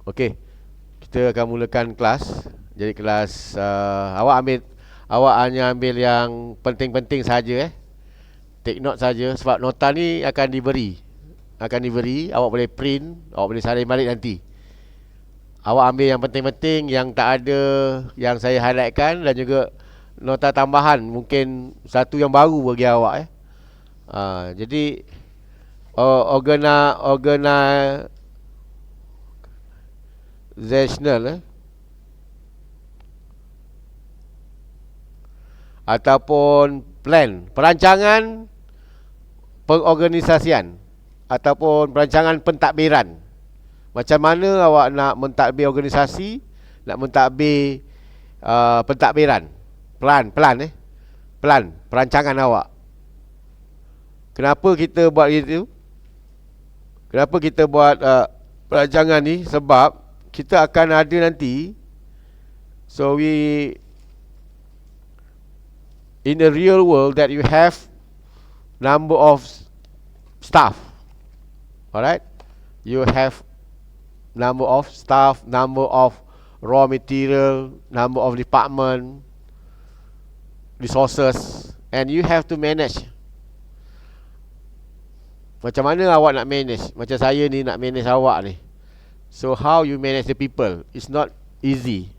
Okey, kita akan mulakan kelas. Jadi kelas awak hanya ambil yang penting-penting saja. Take note saja sebab nota ni akan diberi, awak boleh print, awak boleh salin balik nanti. Awak ambil yang penting-penting, yang tak ada yang saya highlightkan, dan juga nota tambahan mungkin satu yang baru bagi awak jadi organizational ataupun plan, perancangan pengorganisasian ataupun perancangan pentadbiran. Macam mana awak nak mentadbir organisasi, nak mentadbir pentadbiran, plan perancangan awak. Kenapa kita buat itu? Kenapa kita buat perancangan ni? Sebab kita akan ada nanti, so we in the real world that you have number of staff. Alright, you have number of staff, number of raw material, number of department, resources, and you have to manage. Macam mana awak nak manage? Macam saya ni nak manage awak ni. So how you manage the people? It's not easy.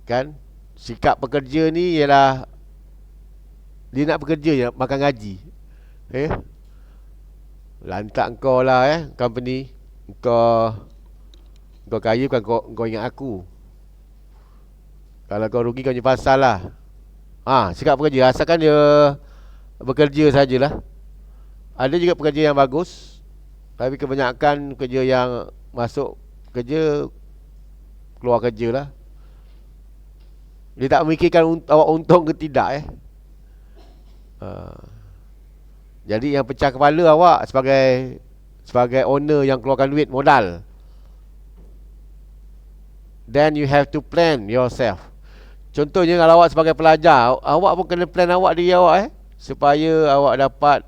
Kan? Sikap pekerja ni ialah dia nak bekerja je, makan gaji. Lantak kau lah company. Kau kaya bukan kau ingat aku. Kalau kau rugi kau punya pasal lah. Sikap pekerja asalkan dia bekerja sajalah. Ada juga pekerja yang bagus, tapi kebanyakan kerja yang masuk kerja keluar kerja lah. Dia tak memikirkan awak untung ke tidak Jadi yang pecah kepala awak sebagai owner yang keluarkan duit modal. Then you have to plan yourself. Contohnya kalau awak sebagai pelajar, awak pun kena plan awak diri awak supaya awak dapat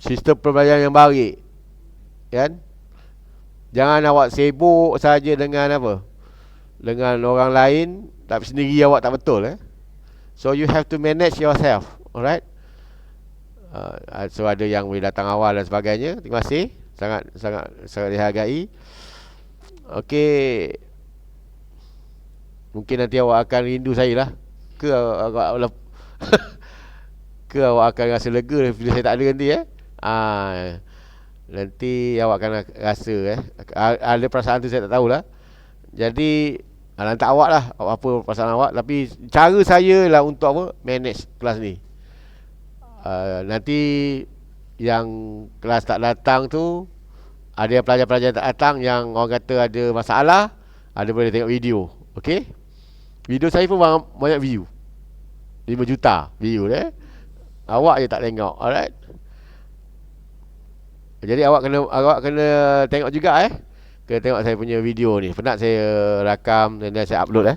sistem pembelajaran yang baik, kan? Jangan awak sibuk saja dengan dengan orang lain, tapi sendiri awak tak betul So you have to manage yourself. Alright. So ada yang boleh datang awal dan sebagainya. Terima kasih. Sangat dihargai. Okey. Mungkin nanti awak akan rindu saya lah. Ke awak ke awak akan rasa lega bila saya tak ada nanti nanti awak akan rasa ada perasaan tu saya tak tahulah. Jadi lantak awak lah apa perasaan awak. Tapi cara saya lah untuk manage kelas ni. Nanti yang kelas tak datang tu, ada yang pelajar-pelajar tak datang, yang orang kata ada masalah, ada boleh tengok video. Okay. Video saya pun banyak view, 5 juta view Awak je tak tengok. Alright. Jadi awak kena tengok juga kena tengok saya punya video ni. Penat saya rakam dan saya upload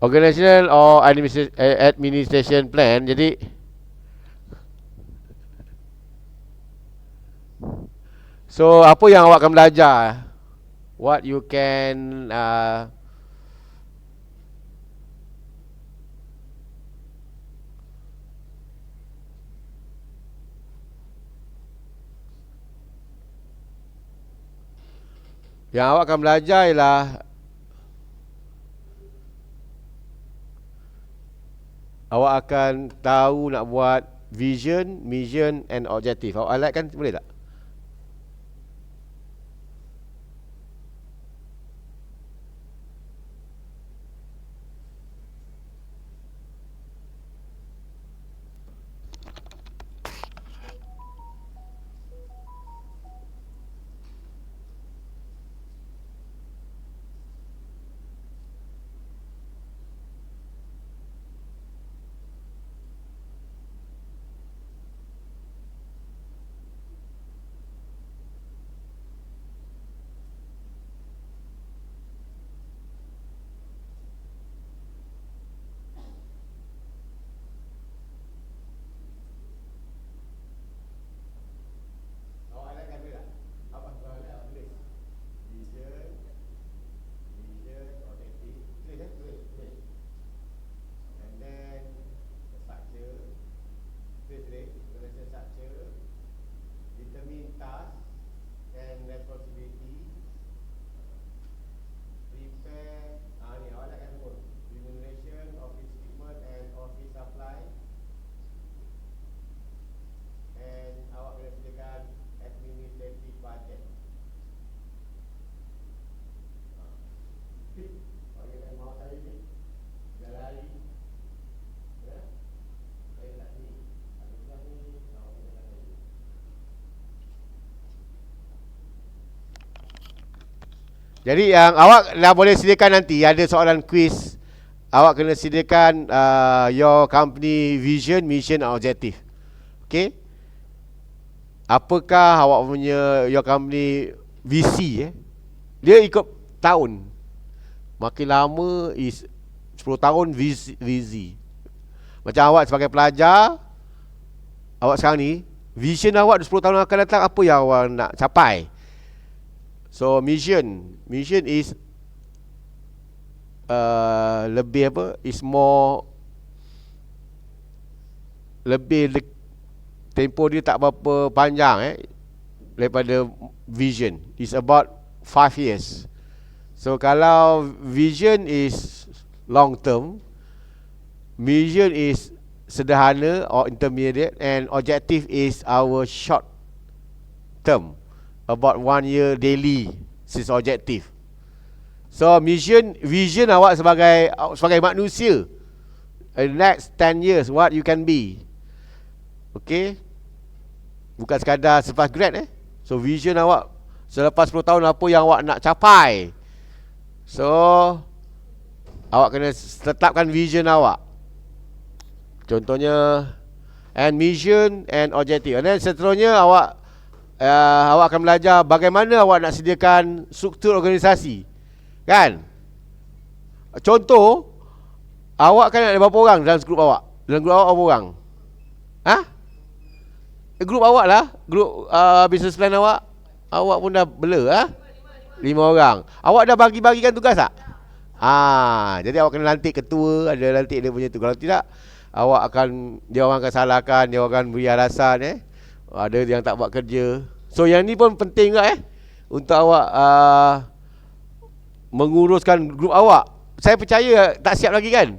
Organizational or administration plan. Jadi so apa yang awak akan belajar? What you can yang awak akan belajar ialah awak akan tahu nak buat vision, mission and objective. Awak highlight kan, boleh tak? Jadi yang awak dah boleh sediakan nanti ada soalan quiz. Awak kena sediakan your company vision, mission, and objective. Okay? Apakah awak punya your company VC Dia ikut tahun. Makin lama is 10 tahun VZ. Macam awak sebagai pelajar, awak sekarang ni vision awak 10 tahun akan datang, apa yang awak nak capai. So mission is lebih apa, is more, lebih tempoh dia tak berapa panjang daripada vision. It's about 5 years. So kalau vision is long term, mission is sederhana or intermediate, and objective is our short term, about 1 year daily is objective. So vision awak sebagai manusia, next 10 years what you can be. Okay, bukan sekadar selepas grad So vision awak selepas 10 tahun, apa yang awak nak capai. So awak kena tetapkan vision awak. Contohnya, and mission and objective. And then seterusnya awak akan belajar bagaimana awak nak sediakan struktur organisasi. Kan? Contoh, awak kan ada berapa orang dalam grup awak? Dalam grup awak berapa orang? Grup awak lah, grup business plan awak. Awak pun dah bela 5 orang. Awak dah bagi-bagikan tugas tak? Jadi awak kena lantik ketua, ada lantik dia punya tu. Kalau tidak, dia orang akan salahkan, dia akan beri alasan ada yang tak buat kerja. So yang ni pun penting juga untuk awak menguruskan grup awak. Saya percaya tak siap lagi kan?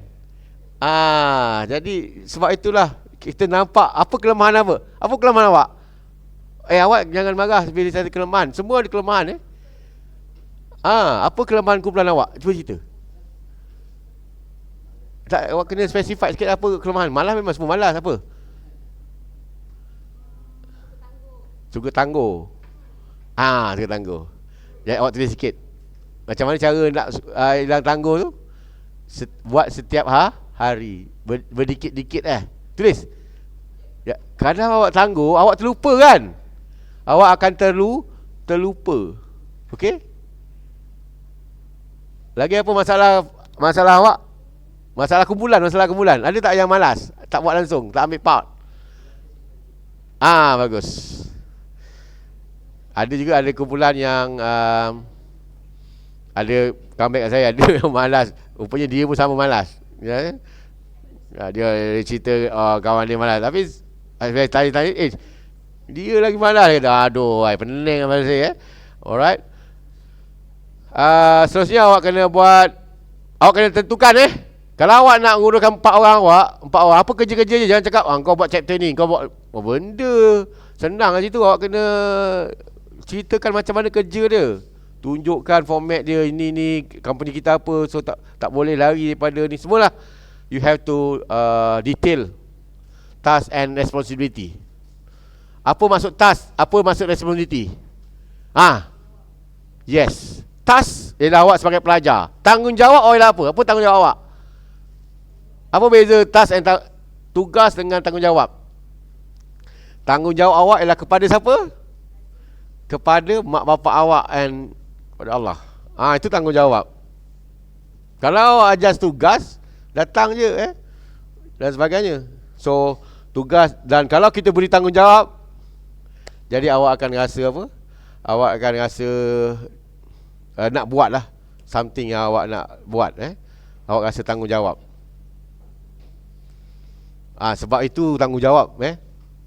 Jadi sebab itulah kita nampak apa kelemahan apa. Apa kelemahan awak? Awak jangan marah bila saya ada kelemahan. Semua ada kelemahan apa kelemahan kumpulan awak? Cuba cerita. Tak, awak kena specify sikit apa kelemahan. Malas memang semua malas. Apa? Suka tangguh. Suka tangguh. Jadi awak tulis sikit. Macam mana cara nak hilang tangguh tu? Buat setiap hari. Berdikit-dikit Tulis. Ya, kadang awak tangguh, awak terlupa kan? Awak akan terlupa. Okey? Lagi apa masalah awak? Masalah kumpulan. Ada tak yang malas? Tak buat langsung, tak ambil part? Bagus. Ada juga kumpulan yang ada comeback kat saya, ada yang malas. Rupanya dia pun sama malas. Dia cerita kawan dia malas. Tapi saya tanya, dia lagi malas. Aduh, pening pada saya. Alright. Seterusnya awak kena tentukan kalau awak nak nguruskan 4 orang apa kerja-kerja je. Jangan cakap kau buat chapter ni, kau buat benda. Senang kat situ. Awak kena ceritakan macam mana kerja dia. Tunjukkan format dia, ni company kita apa. So tak boleh lari daripada ni. Semualah you have to detail task and responsibility. Apa maksud task? Apa maksud responsibility? Yes. Task ialah awak sebagai pelajar. Tanggungjawab ialah apa? Apa tanggungjawab awak? Apa beza task and tugas dengan tanggungjawab? Tanggungjawab awak ialah kepada siapa? Kepada mak bapak awak and kepada Allah. Itu tanggungjawab. Kalau awak just tugas, datang je dan sebagainya. So tugas, dan kalau kita beri tanggungjawab, jadi awak akan rasa apa? Awak akan rasa nak buat lah something yang awak nak buat. Awak rasa tanggungjawab. Sebab itu tanggungjawab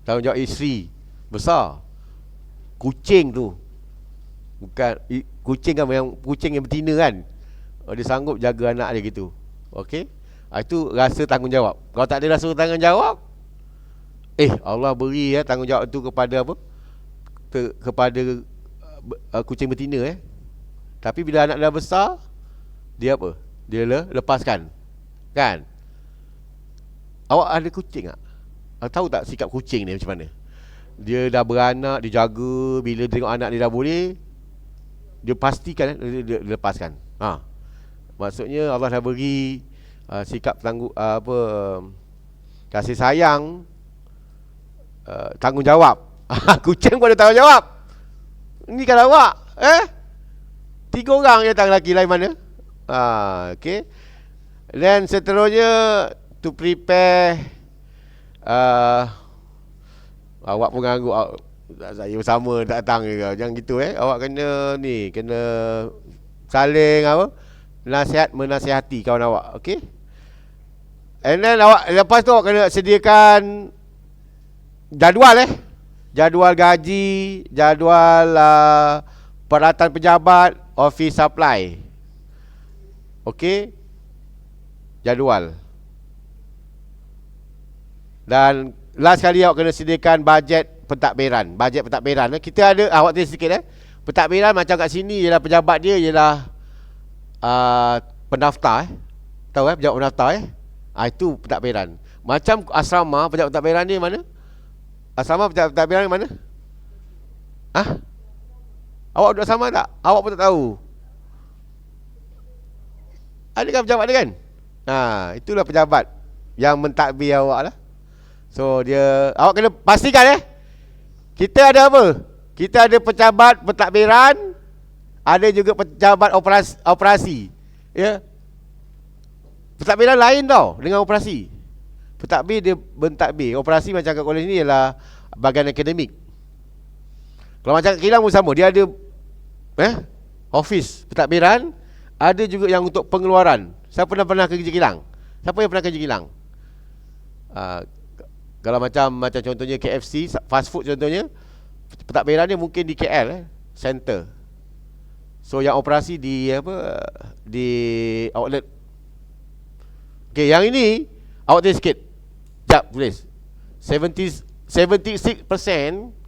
tanggungjawab isteri besar. Kucing tu bukan kucing kan, yang kucing yang betina kan, dia sanggup jaga anak dia gitu. Okey, itu rasa tanggungjawab. Kalau tak ada rasa tanggungjawab, Allah beri tanggungjawab tu kepada apa? Kepada kucing betina Tapi bila anak dah besar, dia apa? Dia lepaskan. Kan? Awak ada kucing tak? Tahu tak sikap kucing ni macam mana? Dia dah beranak, dia jaga. Bila tengok anak dia dah boleh, dia pastikan dia lepaskan. Maksudnya Allah dah beri sikap kasih sayang, tanggungjawab. Kucing pun ada tanggungjawab. Ni kan awak, 3 orang je datang, lelaki lain mana? Okay. Dan seterusnya, to prepare, awak pun ganggu saya bersama datang ke. Jangan gitu Awak kena saling menasihati kawan awak. Okay. And then awak lepas tu awak kena sediakan jadual jadual gaji, jadual peralatan pejabat, office supply. Okey. Jadual. Dan last kali awak kena sediakan bajet pentadbiran. Bajet pentadbiran. Kita ada, awak tulis sikit pentadbiran macam kat sini ialah pejabat dia ialah pendaftar Tahu pejabat pendaftar itu pentadbiran. Macam asrama, pejabat pentadbiran ni mana? Asrama pejabat pentadbiran mana? Awak duduk asrama tak? Awak pun tak tahu. Ada kan pejabat dia kan? Itulah pejabat yang mentadbir awak lah. So awak kena pastikan kita ada apa? Kita ada pejabat pentadbiran, ada juga pejabat operasi. Ya. Pentadbiran lain tau dengan operasi. Pentadbir dia mentadbir. Operasi macam kat kolej ni ialah bahagian akademik. Kalau macam kat kilang pun sama, dia ada office pentadbiran, ada juga yang untuk pengeluaran. Siapa pernah kerja kilang? Siapa yang pernah kerja kilang? Kalau macam contohnya KFC, fast food contohnya, pentadbiran dia mungkin di KL center. So yang operasi di outlet. Okey, yang ini awak tulis sikit. Jap tulis. 76%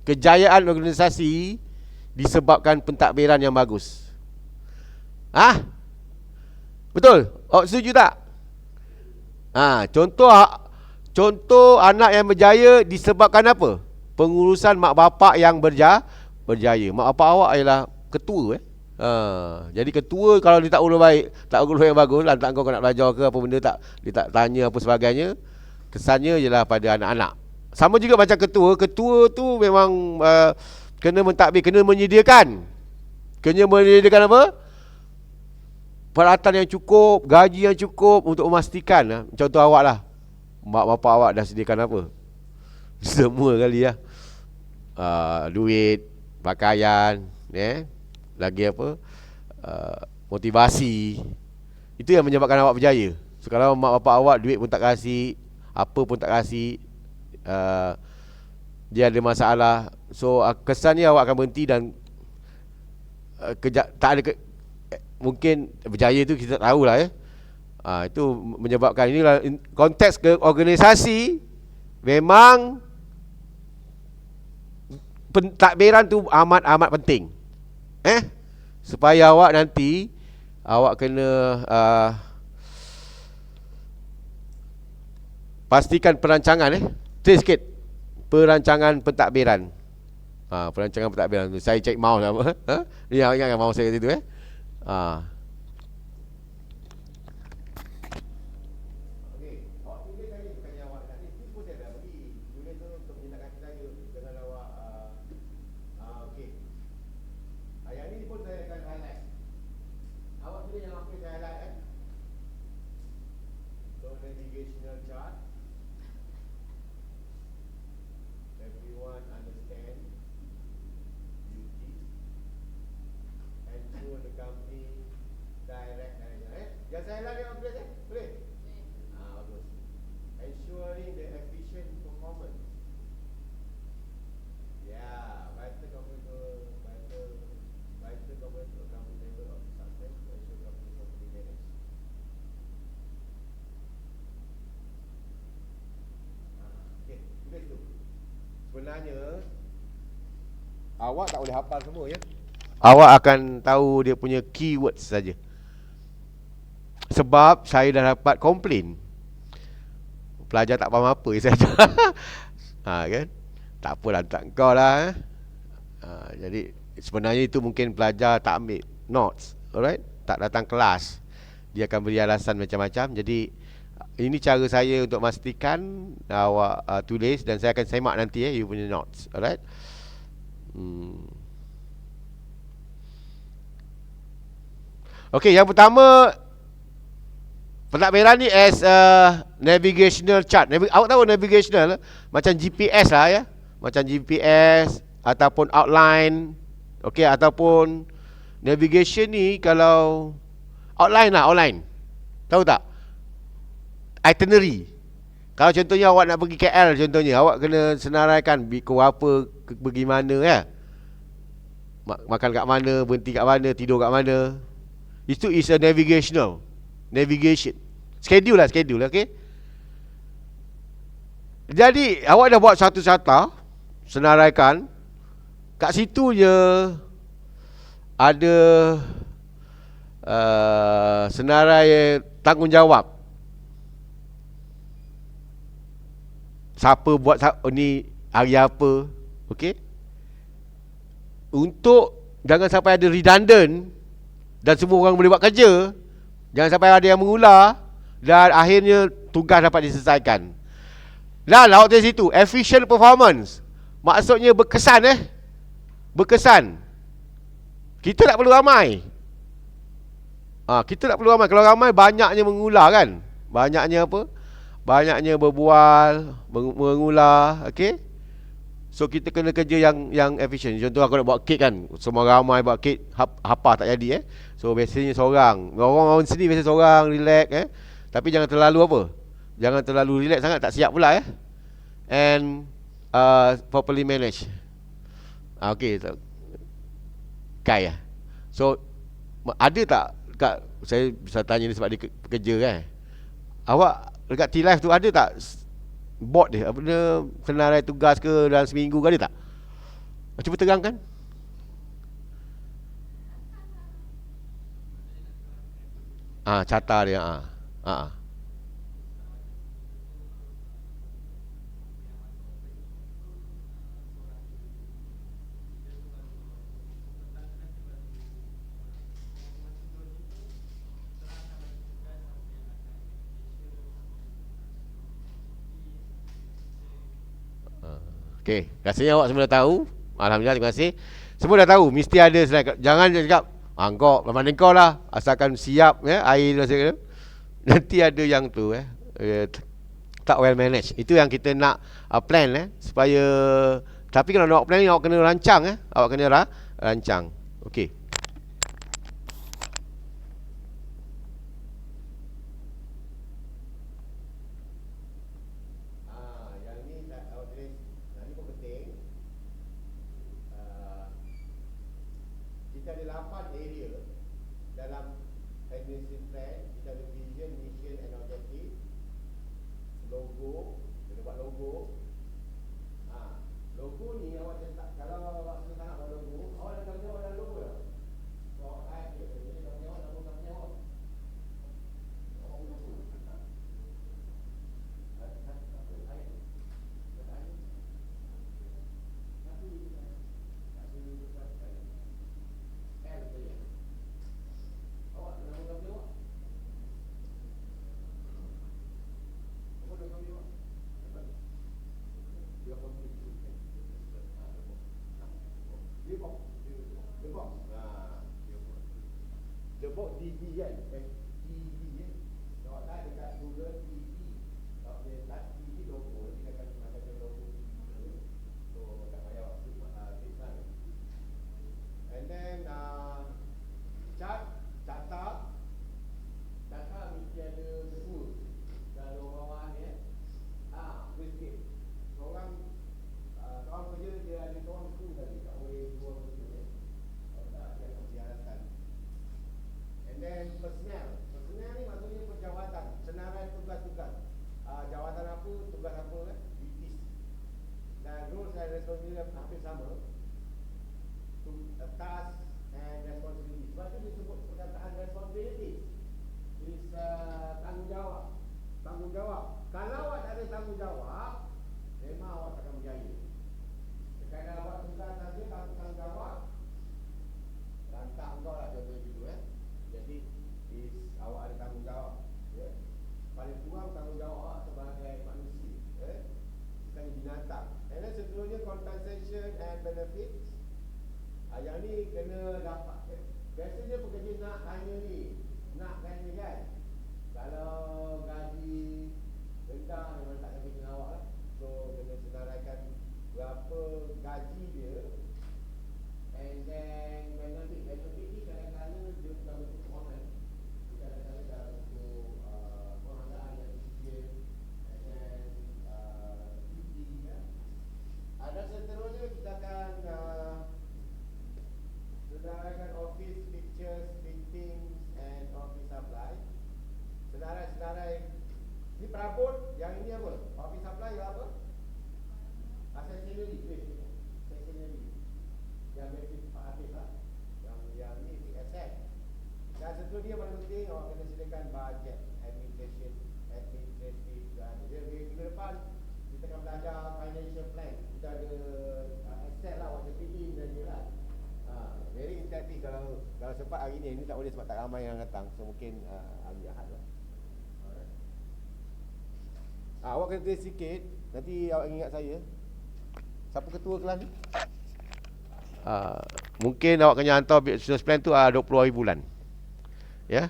kejayaan organisasi disebabkan pentadbiran yang bagus. Betul? Awak setuju tak? Contoh anak yang berjaya disebabkan apa? Pengurusan mak bapak yang berjaya. Mak bapak awak ialah ketua jadi ketua kalau dia tak urus baik, tak urus yang bagus, lantak kau nak belajar ke apa benda dia tak tanya apa sebagainya, kesannya ialah pada anak-anak. Sama juga macam ketua tu memang kena mentadbir, kena menyediakan apa? Peralatan yang cukup, gaji yang cukup untuk memastikan. Contoh awak lah, mak bapak awak dah sediakan apa? Semua kali duit, pakaian, lagi apa, motivasi. Itu yang menyebabkan awak berjaya. So, kalau mak bapak awak duit pun tak kasih, apa pun tak kasih, dia ada masalah, so kesannya awak akan berhenti dan tak ada mungkin berjaya tu kita tak tahulah itu menyebabkan inilah konteks ke organisasi. Memang pentadbiran tu amat penting. Supaya awak nanti awak kena pastikan perancangan tulis sikit perancangan pentadbiran. Perancangan pentadbiran tu saya cek mouse apa. Ni awak ingat mouse saya situ sebenarnya awak tak boleh hafal semua Awak akan tahu dia punya keywords saja. Sebab saya dah dapat komplain pelajar tak faham apa saja. Kan? Tak apalah, tak kau lah. Jadi sebenarnya itu mungkin pelajar tak ambil notes, alright, tak datang kelas. Dia akan beri alasan macam-macam. Jadi ini cara saya untuk memastikan awak tulis, dan saya akan semak nanti you punya notes, alright. Okey, yang pertama, pentadbiran ni as a navigational chart. Awak tahu navigational macam GPS lah ya. Macam GPS ataupun outline. Okey, ataupun navigation ni kalau outline lah, outline. Tahu tak? Itinerary. Kalau contohnya awak nak pergi KL contohnya, awak kena senaraikan pukul apa, pergi mana ya. Makan kat mana, berhenti kat mana, tidur kat mana. Itu is a navigational. Navigation. Schedule lah, okay. Jadi awak dah buat satu carta, senaraikan. Kat situ je ada senarai tanggungjawab. Siapa buat ni, hari apa, okey. Untuk jangan sampai ada redundant dan semua orang boleh buat kerja. Jangan sampai ada yang mengular dan akhirnya tugas dapat diselesaikan. Dan awak tulis situ efficient performance. Maksudnya berkesan berkesan. Kita tak perlu ramai. Kita tak perlu ramai. Kalau ramai banyaknya mengular kan. Banyaknya apa? Banyaknya berbual, mengular, okey. So kita kena kerja yang efficient. Contoh aku nak buat kek kan, semua ramai buat kek, hapa tak jadi So biasanya seorang. Orang sini biasa seorang relax Tapi jangan terlalu apa? Jangan terlalu relax sangat, tak siap pula And properly manage. Okey. Kai So ada tak kat, saya bisa tanya ni sebab dia pekerja awak dekat T-Life tu ada tak board dia, apa dia, senarai tugas ke dalam seminggu ke, ada tak? Cuba terangkan. Carta dia. Okey, rasanya awak semua dah tahu. Alhamdulillah, terima kasih. Semua dah tahu, mesti ada slide. Jangan cakap, kau mana kau lah, asalkan siap air dan nanti ada yang tu tak well managed. Itu yang kita nak plan supaya. Tapi kalau nak plan ni, awak kena rancang awak kena rancang. Okey. Yang ni awak tulis. Ini pun penting. Kita ada 8 area dalam administrative plan. Kita ada vision, mission and objective. Logo, kita buat logo. Logo ni awak cetak. Kalau awak senang nak buat logo, awak dah tahu awak dah logo dah. So awak type je. Jadi kalau awak nak buat apa awak. Awak logo. The box DB kan, FTB Kalau tak dekat Google DB, kalau dia type DB logo, dia akan macam logo DB. So tak payah klik lah. And then data mesti ada tool. Kalau bawah ni tulis sikit. Seorang kerja dia ada seorang tool tadi, tak boleh dua betul Kalau tak dia akan diarahkan. And then personnel ni maksudnya penjawatan, senarai tugas-tugas. Jawatan apa, tugas apa duties. Dan roles and responsibility hampir sama. Task and responsibility. Sebab tu disebut perkataan responsibility is tanggungjawab. Kalau awak tak ada tanggungjawab, memang awak takkan berjaya. Sekadar awak tugas saja, tanggungjawab, compensation and benefits. Yang ni kena dapat. Biasanya pekerja nak tanya ni, nak kan ni kan. Kalau gaji rendah memang tak ada kena awak lah. So kena senaraikan berapa gaji dia. And then benefit ni kadang-kadang dia bukan bentuk kewangan. Kadang-kadang dalam bentuk penghargaan yang dicicil. And then cuti ya. Ada seterusnya kita akan senaraikan office fixtures, fittings and office supply. Senarai ni perabot, yang ini apa? Office supply yang apa? Stationery, stationery. Yang basic habis lah. Yang ni fixed asset. Dan seterusnya paling penting awak kena sediakan budget, administrative dan minggu depan kita akan belajar financial plan. Kita ada Excel lah, awak kena in saja lah. Very interaktif. Kalau sempat hari ni tak boleh sebab tak ramai yang datang. So mungkin hari Ahad lah. Awak kena tulis sikit. Nanti awak ingat saya. Siapa ketua kelas ni? Mungkin awak kena hantar business plan tu 20 hari bulan. Ya,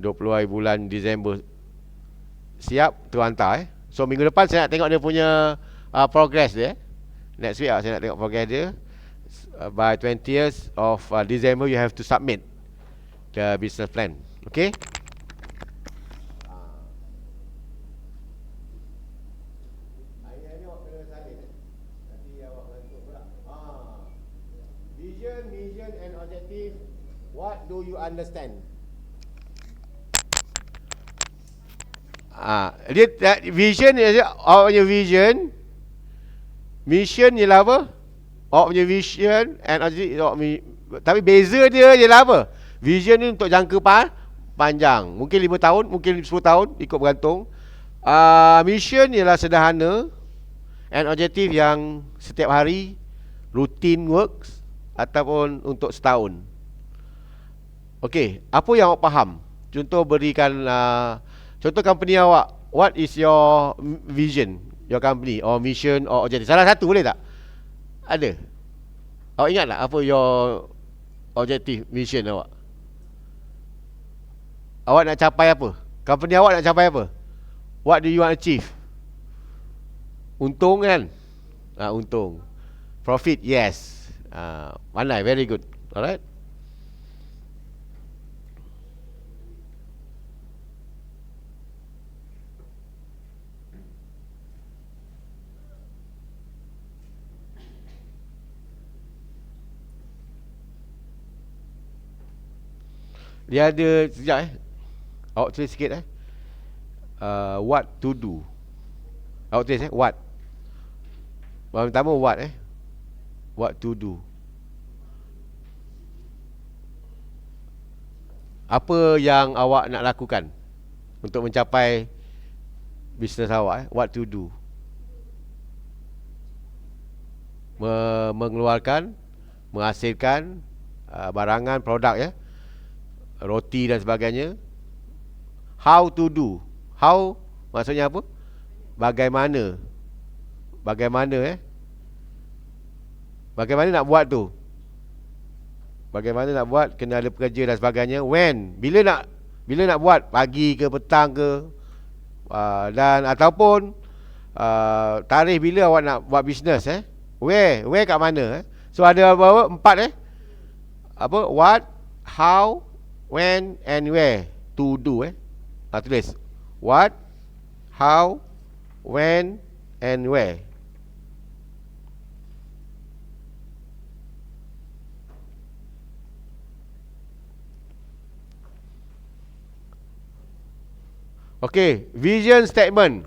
20 hari bulan Disember. Siap tu hantar So minggu depan saya nak tengok dia punya progress dia. Next week saya nak tengok progress dia. By 20th of December you have to submit the business plan. Okay? Vision, mission and objective. What do you understand? Vision ni awak punya vision. Mission ialah apa? Awak punya vision and objective awak tapi beza dia ialah apa? Vision ni untuk jangka panjang. Mungkin 5 tahun, mungkin 10 tahun, ikut bergantung. Mission ialah sederhana. And objective yang setiap hari, routine works ataupun untuk setahun. Okey, apa yang awak faham? Contoh berikan contoh company awak. What is your vision? Your company or mission or objective? Salah satu boleh tak? Ada. Awak ingat tak apa your objective, mission awak? Awak nak capai apa? Company awak nak capai apa? What do you want to achieve? Untung kan? Untung. Profit, yes. Pandai, very good. Alright. Dia ada sekejap awak tulis sikit what to do. Awak tulis what. Pertama what what to do. Apa yang awak nak lakukan untuk mencapai bisnes awak what to do. Mengeluarkan, menghasilkan barangan, produk roti dan sebagainya. How to do. How maksudnya apa? Bagaimana. Bagaimana bagaimana nak buat tu? Bagaimana nak buat? Kena ada pekerja dan sebagainya. When? Bila nak buat? Pagi ke, petang ke? Dan ataupun tarikh bila awak nak buat bisnes Where kat mana So ada apa? 4 apa? What, how, when and where to do tulis what, how, when and where. Okay, vision statement.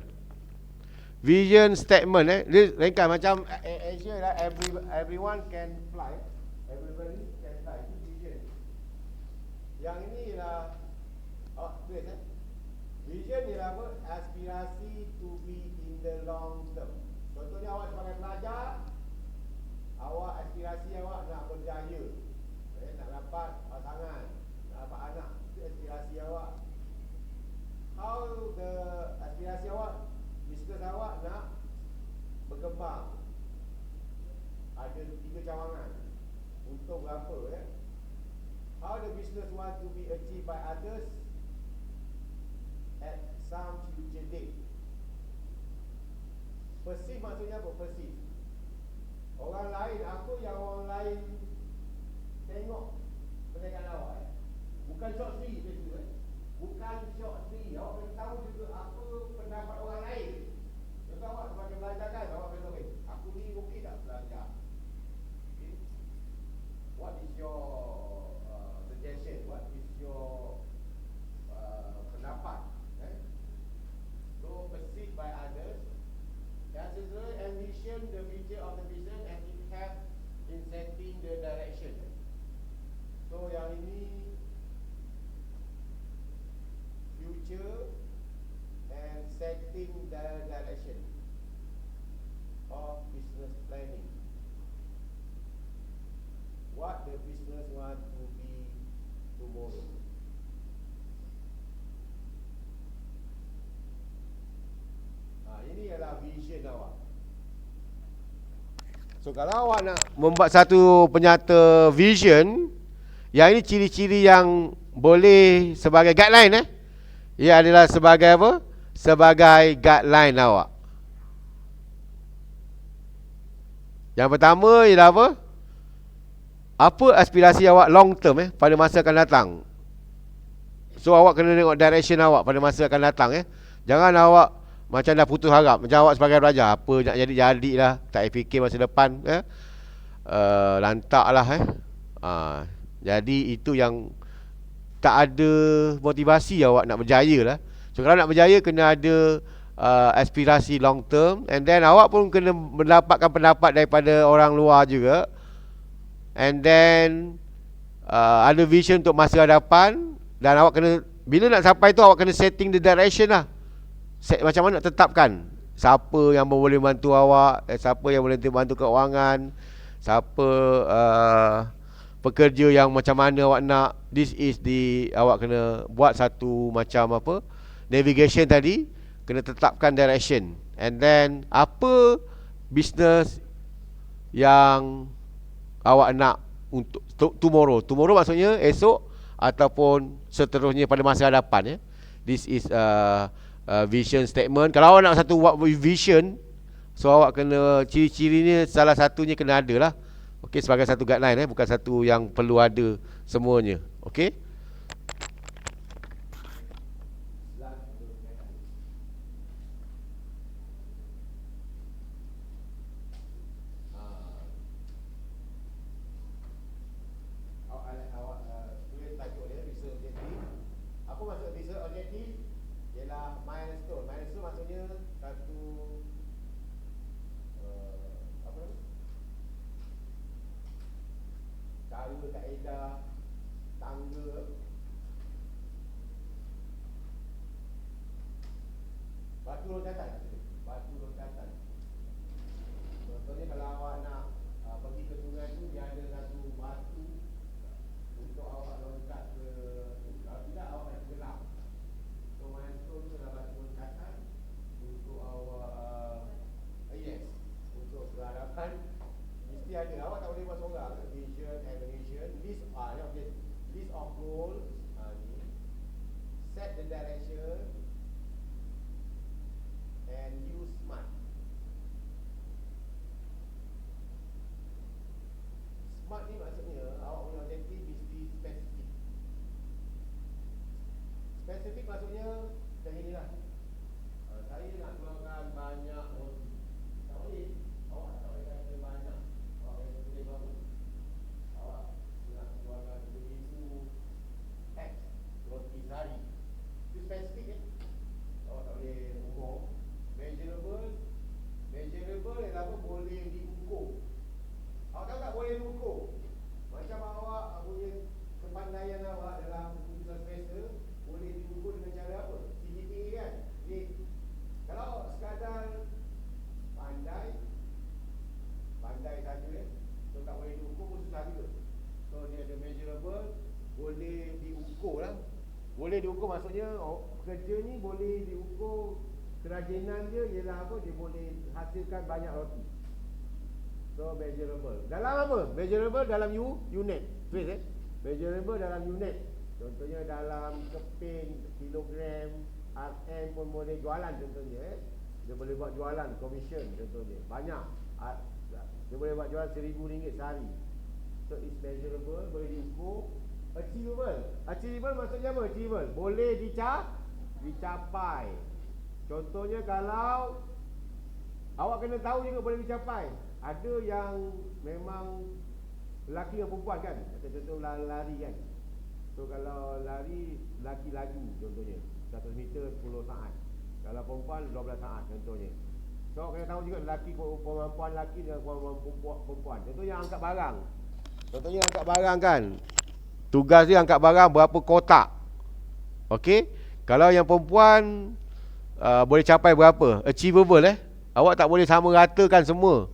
Vision statement dia ringkas macam Asia lah, everyone can fly. Everybody can fly. Vision. Yang ini ialah tulis vision ialah apa? Aspirasi to be in the long term. Contohnya awak sebagai pelajar, awak aspirasi awak nak berjaya, nak dapat pasangan, nak dapat anak. Itu aspirasi awak. How the aspirasi awak, bisnes awak nak berkembang. ada 3 cawangan. Untung berapa ya? How the business want to be achieved by others at some future date. Perceive maksudnya apa? Perceive. Orang lain, apa yang orang lain tengok perniagaan awak Bukan short free begitu Bukan short free. Awak perlu tahu juga apa pendapat orang lain. Contoh awak sebagai belajar kan, awak kata, aku ni okey tak belajar? Okay. What is your suggestion? What is your pendapat? So perceived by others. Does it envision the future of the business and it help in setting the direction? So yang ini future and setting the direction of business planning. What the business want to be tomorrow. Ini ialah vision awak. So kalau awak nak membuat satu penyata vision, yang ini ciri-ciri yang boleh sebagai guideline ia adalah sebagai apa? Sebagai guideline awak. Yang pertama ialah apa? Apa aspirasi awak long term pada masa akan datang. So awak kena tengok direction awak pada masa akan datang Jangan awak macam dah putus harap. Macam awak sebagai pelajar, apa nak jadi lah, tak fikir masa depan lantak lah Jadi itu yang tak ada motivasi awak nak berjaya lah. So kalau nak berjaya kena ada aspirasi long term. And then awak pun kena mendapatkan pendapat daripada orang luar juga. And then ada vision untuk masa hadapan. Dan awak kena, bila nak sampai tu awak kena setting the direction lah. Macam mana nak tetapkan siapa yang boleh bantu awak, siapa yang boleh bantu keuangan, siapa pekerja yang macam mana awak nak. This is the, awak kena buat satu macam apa, navigation tadi, kena tetapkan direction. And then apa business yang awak nak untuk tomorrow. Tomorrow maksudnya esok ataupun seterusnya pada masa hadapan This is vision statement. Kalau awak nak satu vision, so awak kena, ciri-cirinya salah satunya kena ada lah. Okey, sebagai satu guideline bukan satu yang perlu ada semuanya. Okey. Kaedah, tangga, batu loncatan. Batu loncatan. Contohnya kalau awak nak pergi ke sungai tu, dia ada satu batu untuk awak loncat ke. Kalau tidak awak nak tenggelam. So milestone tu adalah batu loncatan untuk awak untuk berhadapan. Mesti ada. Awak tak boleh buat seorang. Vision, evaluation, list of goals, set the direction, and use SMART. SMART ni maksudnya awak punya objektif mesti spesifik. Spesifik maksudnya macam inilah. Saya nak keluarkan banyak roti. Tak boleh. Awak tak boleh kata banyak. Awak kata boleh berapa? Awak nak keluarkan begitu X roti sehari. Itu spesifik Awak tak boleh umur. Measurable ialah apa? Boleh diukur. Awak tahu tak boleh diukur? Macam awak punya kepandaian awak dalam keputusan semester boleh diukur dengan cara apa? CGPA kan? Jadi kalau sekadar pandai saja so tak boleh diukur pun susah juga. So dia ada measurable, boleh diukur lah. Boleh diukur maksudnya kerja ni boleh diukur. Kerajinan dia ialah apa? Dia boleh hasilkan banyak roti. So measurable. Dalam apa? Measurable dalam unit. Tulis measurable dalam unit. Contohnya dalam keping, kilogram, RM pun boleh jualan contohnya. Dia boleh buat jualan, commission contohnya. Banyak. Dia boleh buat jualan RM1,000 sehari. So it's measurable, boleh diukur. Achievable. Achievable maksudnya apa? Achievable. Boleh dicapai. Contohnya kalau awak kena tahu juga boleh dicapai. Ada yang memang lelaki dan perempuan kan. Contoh lari kan. So kalau lari, lelaki laju contohnya 100 meter 10 saat. Kalau perempuan 12 saat contohnya. So awak kena tahu juga lelaki perempuan lelaki dan perempuan. Contohnya angkat barang. Contohnya angkat barang kan. Tugas dia angkat barang berapa kotak. Okey. Kalau yang perempuan boleh capai berapa? Achievable Awak tak boleh sama ratakan semua.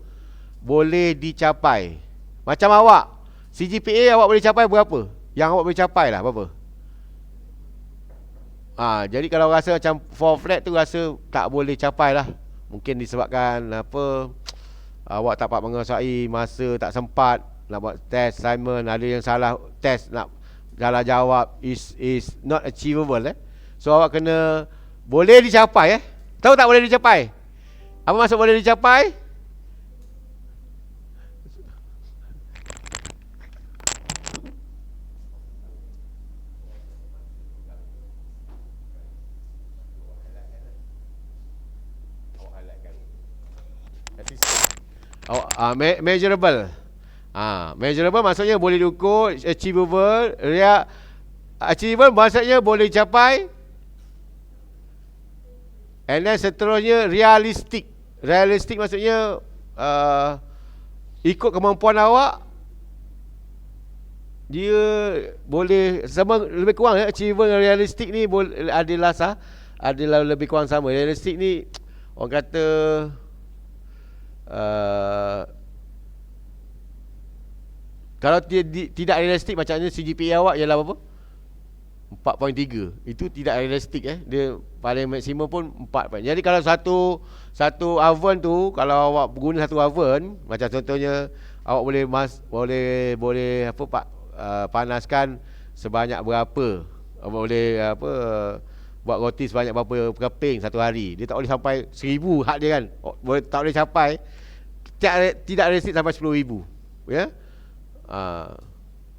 Boleh dicapai. Macam awak, CGPA awak boleh capai berapa? Yang awak boleh capai lah berapa? Jadi kalau rasa macam 4 flat tu rasa tak boleh capai lah. Mungkin disebabkan apa, awak tak dapat menguasai masa, tak sempat nak buat test assignment, ada yang salah test, nak salah jawab, is not achievable So awak kena boleh dicapai Tahu tak boleh dicapai? Apa maksud boleh dicapai? Measurable. Measurable maksudnya boleh diukur. Achievable. Achievable maksudnya boleh dicapai. And then seterusnya realistic. Realistic maksudnya ikut kemampuan awak, dia boleh sama lebih kurang achievable dan realistic ni adalah lebih kurang sama. Realistic ni orang kata kalau tidak realistic, macamnya CGPA awak ialah berapa? 4.3. Itu tidak realistik Dia paling maksimum pun 4. Jadi kalau satu oven tu, kalau awak guna satu oven, macam contohnya awak boleh apa pak, panaskan sebanyak berapa, boleh buat roti sebanyak berapa keping satu hari. Dia tak boleh sampai 1000 hak dia kan. Tak boleh capai, tidak realistik sampai 10,000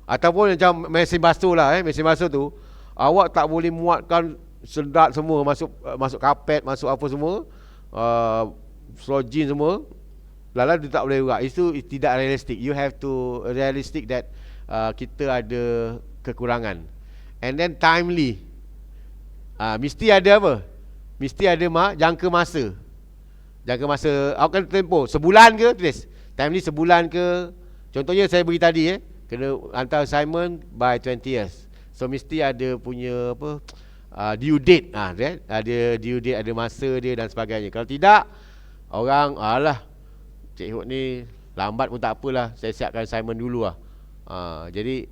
ataupun macam mesin basuh lah mesin basuh tu awak tak boleh muatkan sedat semua, masuk kapet, masuk apa semua, slogin semua, lalu dia tak boleh buat. Itu tidak realistik. You have to realistic that kita ada kekurangan. And then timely. Mesti ada apa? Mesti ada jangka masa. Jangka masa awak kena tempoh sebulan ke, tulis timely sebulan ke. Contohnya saya beri tadi kena hantar assignment by 20 years. So mesti ada punya apa, due date. Ada due date, ada masa dia dan sebagainya. Kalau tidak, orang Cik Hud ni lambat pun tak apalah, saya siapkan assignment dulu lah. Jadi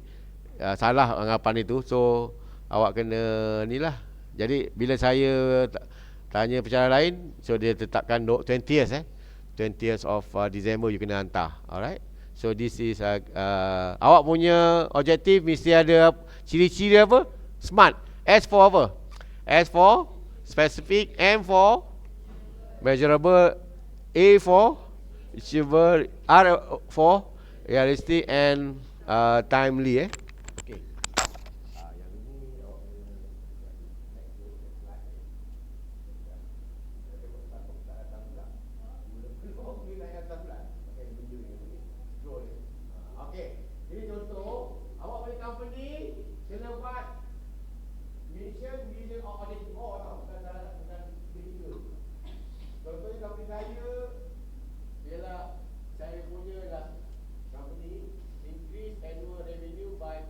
salah anggapan itu. So awak kena ni lah. Jadi bila saya tanya percara lain, so dia tetapkan 20 years 20 years of December you kena hantar. Alright. So this is awak punya objektif mesti ada ciri-ciri apa? Smart. S for apa? S for specific, M for measurable, A for achievable, R for realistic, and timely Okay. Yang ini awak Okey, jadi contoh awak balik company kena buat mission, vision, or audit. Bukan tiga. Contohnya company saya ialah, saya punya lah company increase annual revenue by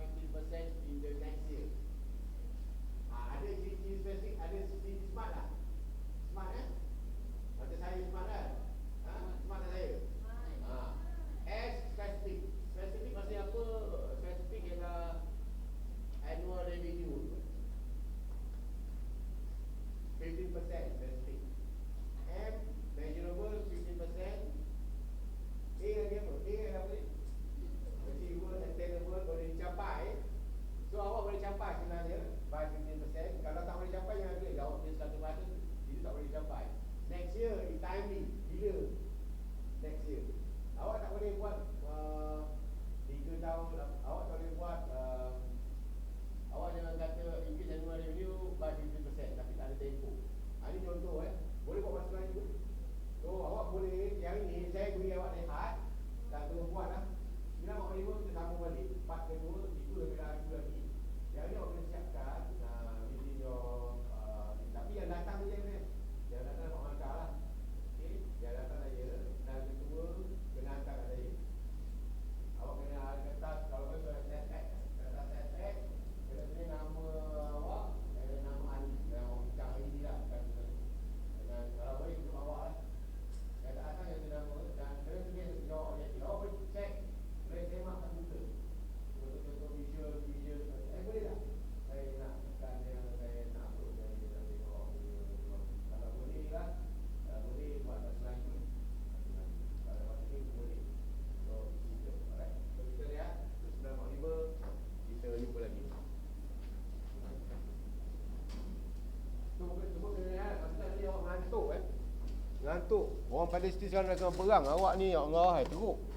ngantuk. Orang Palestin sekarang dah tengah perang. Awak ni ya Allah, teruk.